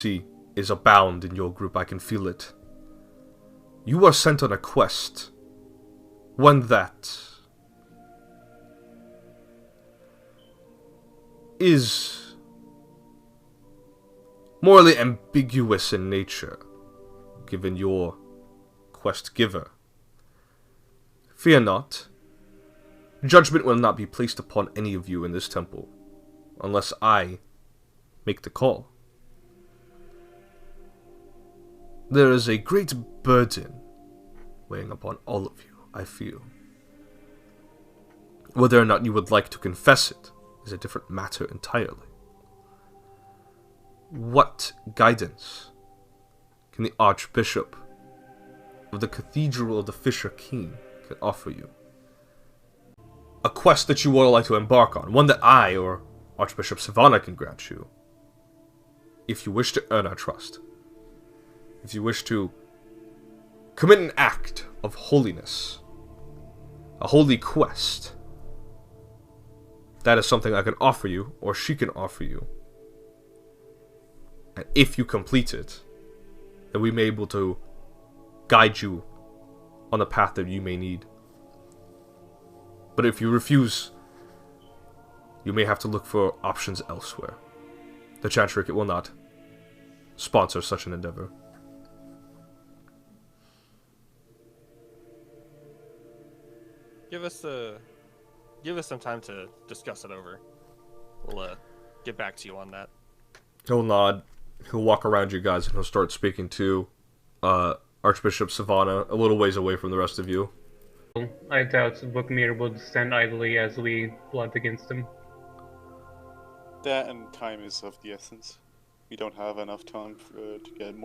See, is abound in your group, I can feel it. You are sent on a quest. One that is morally ambiguous in nature, given your quest giver. Fear not. Judgment will not be placed upon any of you in this temple, unless I make the call. There is a great burden weighing upon all of you, I feel. Whether or not you would like to confess it is a different matter entirely. What guidance can the Archbishop of the Cathedral of the Fisher King can offer you? A quest that you would like to embark on, one that I or Archbishop Savannah can grant you, if you wish to earn our trust. If you wish to commit an act of holiness, a holy quest, that is something I can offer you, or she can offer you. And if you complete it, then we may be able to guide you on the path that you may need. But if you refuse, you may have to look for options elsewhere. The Chantrikit will not sponsor such an endeavor. Give us some time to discuss it over. We'll get back to you on that. He'll nod. He'll walk around you guys and he'll start speaking to Archbishop Savannah a little ways away from the rest of you. I doubt Vukmir would stand idly as we plot against him. That and time is of the essence. We don't have enough time to get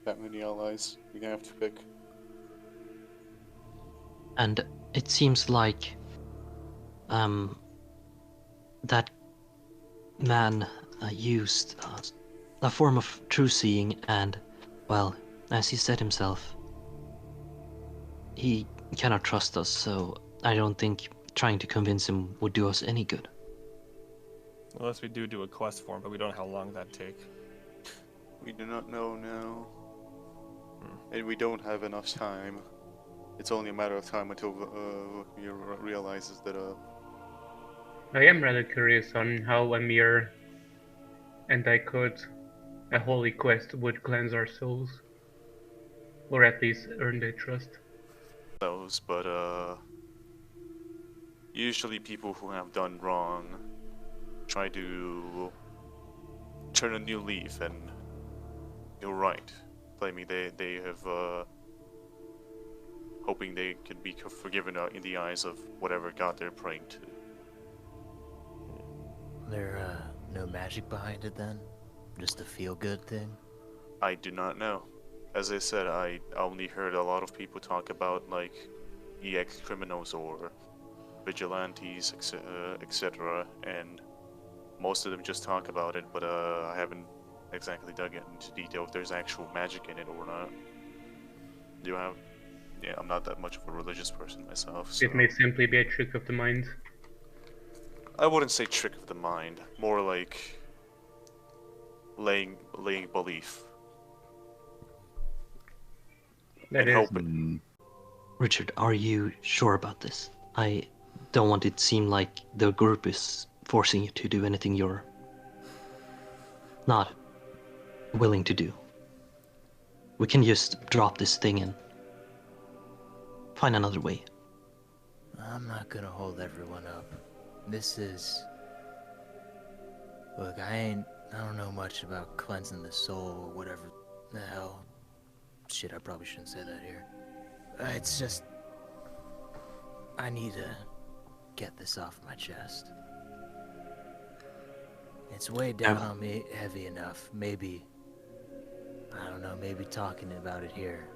that many allies. We're gonna have to pick. And it seems like that man used a form of true seeing, and, well, as he said himself, he cannot trust us, so I don't think trying to convince him would do us any good. Unless we do a quest for him, but we don't know how long that'd take. We do not know now. And we don't have enough time. It's only a matter of time until he realizes that I am rather curious on how Amir and I could, a holy quest would cleanse our souls. Or at least earn their trust. those, but usually people who have done wrong try to turn a new leaf, and you're right. Claiming they have hoping they can be forgiven in the eyes of whatever god they're praying to. There, no magic behind it then? Just a feel-good thing? I do not know. As I said, I only heard a lot of people talk about, like, EX criminals or vigilantes, etc., and most of them just talk about it, but I haven't exactly dug into detail if there's actual magic in it or not. Do you have? Yeah, I'm not that much of a religious person myself, so... It may simply be a trick of the mind. I wouldn't say trick of the mind, more like laying belief. That is. Hoping. Richard, are you sure about this? I don't want it to seem like the group is forcing you to do anything you're not willing to do. We can just drop this thing and find another way. I'm not gonna hold everyone up. This is... Look, I don't know much about cleansing the soul or whatever the hell. Shit, I probably shouldn't say that here. It's just... I need to get this off my chest. It's weighed down on me heavy enough. Maybe... I don't know, maybe talking about it here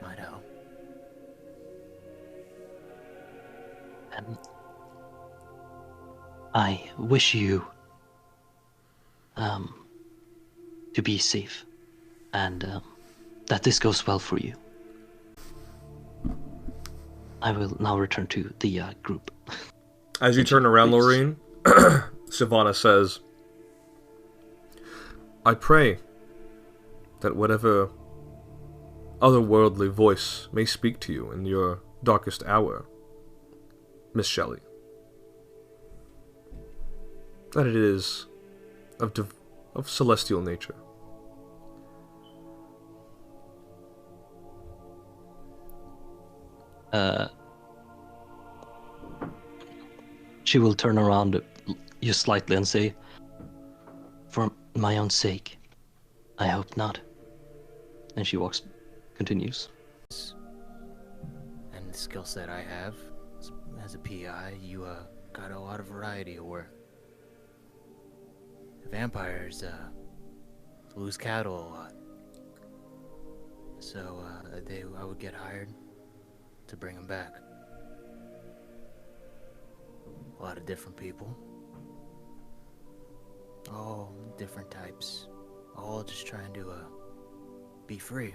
might help. And I wish you to be safe, and that this goes well for you. I will now return to the group. As you turn around, Lorraine, Savannah says, I pray that whatever otherworldly voice may speak to you in your darkest hour, Miss Shelley, that it is of celestial nature. She will turn around just slightly and say, "For my own sake, I hope not." And she continues. And the skill set I have as a PI, you got a lot of variety of work. Vampires lose cattle a lot, so I would get hired to bring them back. A lot of different people, all different types, all just trying to be free.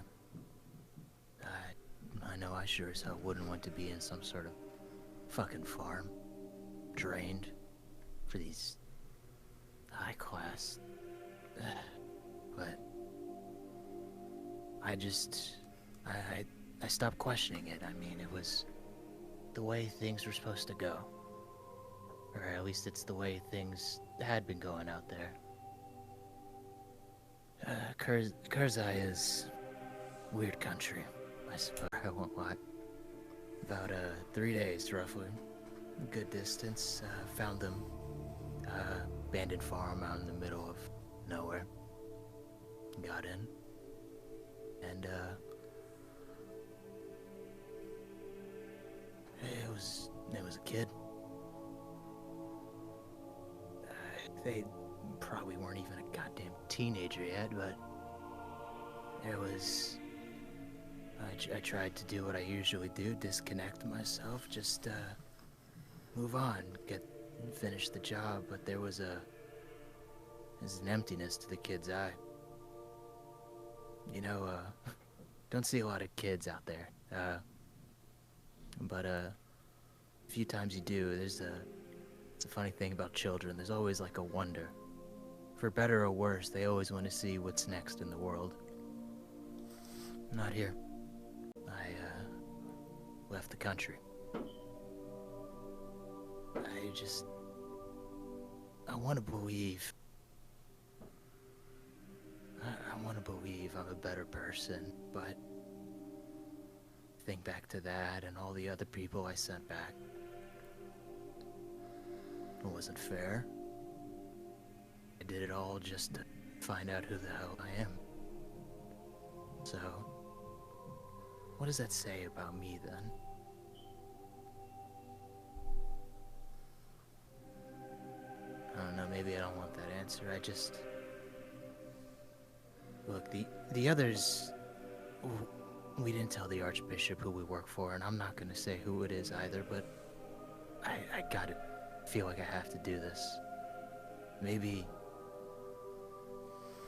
I know I sure as hell wouldn't want to be in some sort of fucking farm, drained for these high class. But I stopped questioning it. I mean, it was the way things were supposed to go. Or at least it's the way things had been going out there. Kurzai is weird country, I suppose. I won't lie. About 3 days, roughly. Good distance. Found them. Abandoned farm out in the middle of nowhere. Got in. And it was a kid. They probably weren't even a goddamn teenager yet, but it was... I tried to do what I usually do, disconnect myself, just move on, finish the job, but there's an emptiness to the kid's eye. You know, don't see a lot of kids out there, but a few times you do, it's a funny thing about children, there's always like a wonder. For better or worse, they always want to see what's next in the world. Not here. I left the country. I want to believe. I want to believe I'm a better person, but think back to that and all the other people I sent back. It wasn't fair. I did it all just to find out who the hell I am. So, what does that say about me then? I don't know, maybe I don't want that answer. Look, the others, we didn't tell the Archbishop who we work for, and I'm not gonna say who it is either, but I gotta feel like I have to do this. Maybe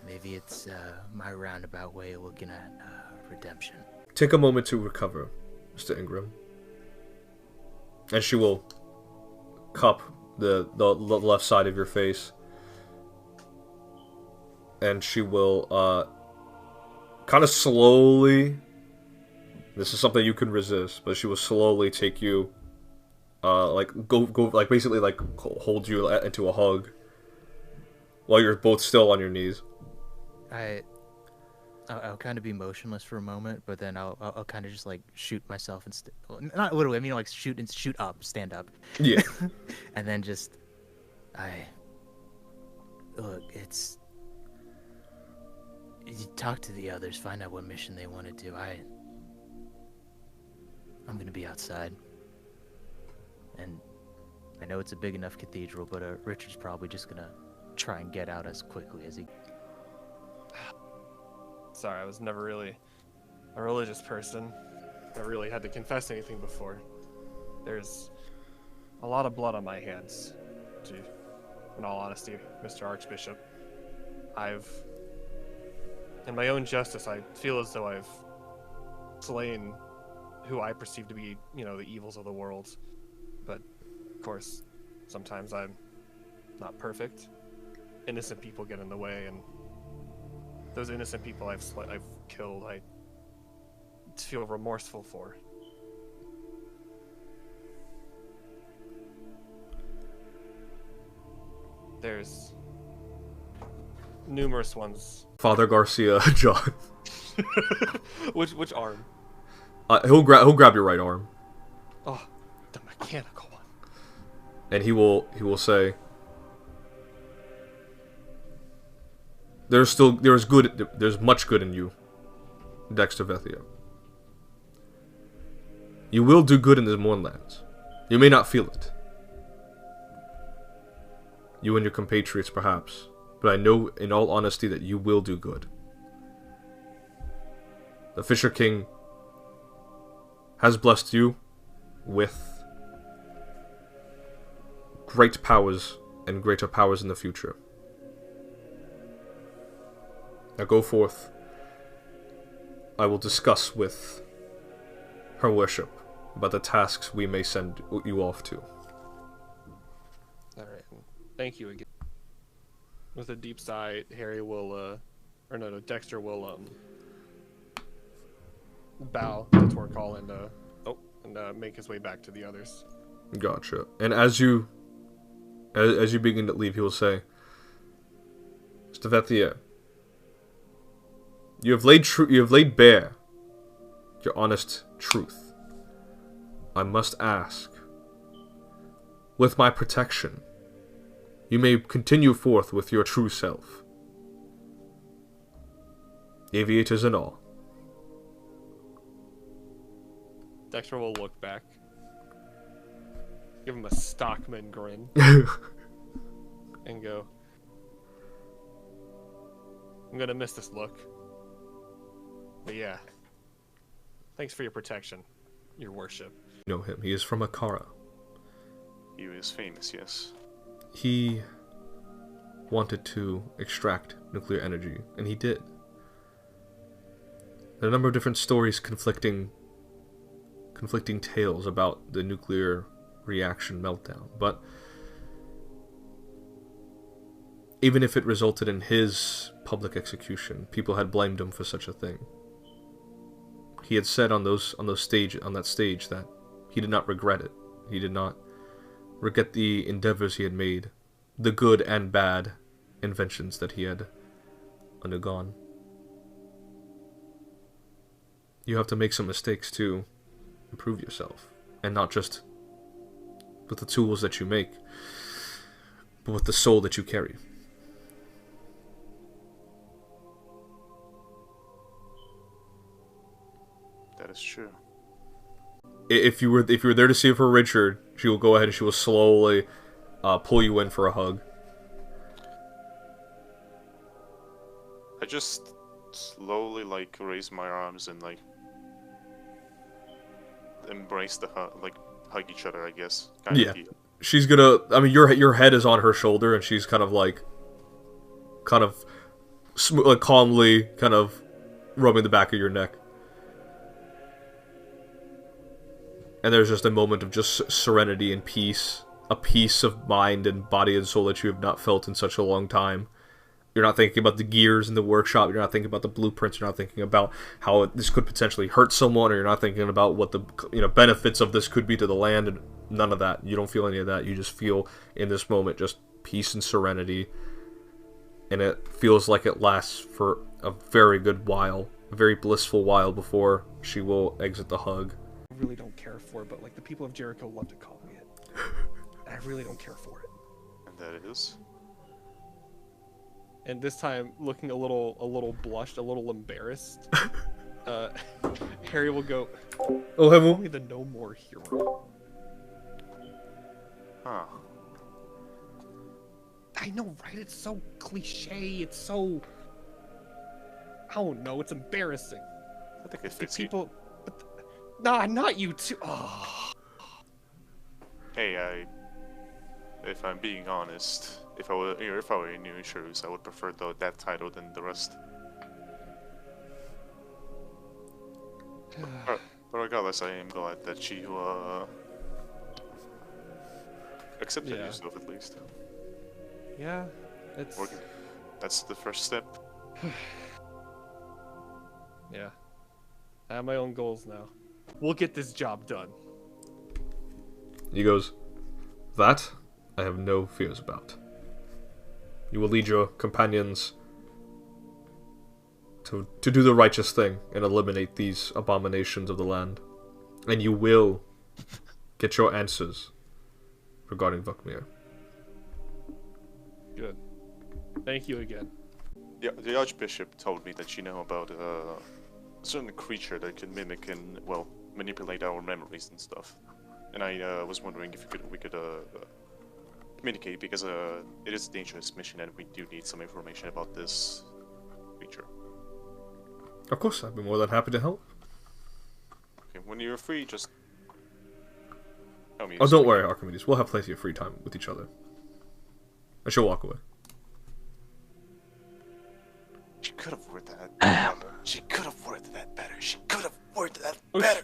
it's my roundabout way of looking at redemption. Take a moment to recover, Mr. Ingram. And she will cup the left side of your face. And she will kind of slowly, this is something you can resist, but she will slowly take you, basically hold you into a hug while you're both still on your knees. I'll kind of be motionless for a moment, but then I'll kind of just like shoot myself and not literally. I mean like shoot up, stand up. Yeah. And then just look. You talk to the others, find out what mission they want to do. I'm gonna be outside, and I know it's a big enough cathedral, but Richard's probably just gonna try and get out as quickly as he. Sorry, I was never really a religious person. Never really had to confess anything before. There's a lot of blood on my hands, in all honesty, Mr. Archbishop. In my own justice, I feel as though I've slain who I perceive to be, the evils of the world. But, of course, sometimes I'm not perfect. Innocent people get in the way, and those innocent people I've killed, I feel remorseful for. There's numerous ones. Father Garcia, John. Which arm? He'll grab your right arm, Oh, the mechanical one. and he will say, there's much good in you, Dexter Vethia. You will do good in the Mournlands. You may not feel it. You and your compatriots, perhaps. But I know, in all honesty, that you will do good. The Fisher King has blessed you with great powers and greater powers in the future. Now go forth. I will discuss with her worship about the tasks we may send you off to. Alright. Thank you again. With a deep sigh, Harry will, Dexter will, bow to Torcal and make his way back to the others. Gotcha. And as you begin to leave, he will say, Mr. Vethia, you have laid bare your honest truth. I must ask, with my protection, you may continue forth with your true self. Aviators and all. Dexter will look back. Give him a Stockman grin. And go, I'm gonna miss this look. But yeah. Thanks for your protection, your worship. You know him. He is from Akara. He is famous, yes. He wanted to extract nuclear energy, and he did. There are a number of different stories conflicting tales about the nuclear reaction meltdown, but even if it resulted in his public execution, people had blamed him for such a thing. He had said on that stage that he did not regret it. He did not regret the endeavors he had made, the good and bad inventions that he had undergone. You have to make some mistakes to improve yourself, and not just with the tools that you make, but with the soul that you carry. That is true. If you were there to see her for Richard, she will go ahead and she will slowly pull you in for a hug. I just slowly raise my arms and embrace the hug each other, I guess. Kind Yeah. of deal. She's gonna. I mean, your head is on her shoulder, and she's kind of calmly, kind of rubbing the back of your neck. And there's just a moment of just serenity and peace, a peace of mind and body and soul that you have not felt in such a long time. You're not thinking about the gears in the workshop. You're not thinking about the blueprints. You're not thinking about how this could potentially hurt someone, or you're not thinking about what the benefits of this could be to the land, and none of that. You don't feel any of that. You just feel in this moment just peace and serenity, and it feels like it lasts for a very good while, a very blissful while before she will exit the hug. I really don't care for it, but the people of Jericho love to call me it. And I really don't care for it. And that it is. And this time, looking a little blushed, a little embarrassed, Harry will go, Oh, "Call me the no more hero." Huh. I know, right? It's so cliche. It's so, I don't know. It's embarrassing. I think it The fits you. people, nah, not you too. Oh. Hey, if I'm being honest, if I were in your shoes, I would prefer that title than the rest. But regardless, I am glad that you accepted Yeah. yourself at least. Yeah, it's. That's the first step. Yeah. I have my own goals now. We'll get this job done. He goes, that I have no fears about. You will lead your companions to do the righteous thing and eliminate these abominations of the land. And you will get your answers regarding Vukmir. Good. Thank you again. Yeah, the Archbishop told me that you know about a certain creature that can mimic and, well, manipulate our memories and stuff. And I was wondering if we could communicate, because it is a dangerous mission and we do need some information about this creature. Of course, I'd be more than happy to help. Okay, when you're free, just tell me. Oh, don't worry, Archimedes. We'll have plenty of free time with each other. And she'll walk away. She could have worded that better. She could have worded that better. She could have worded that better.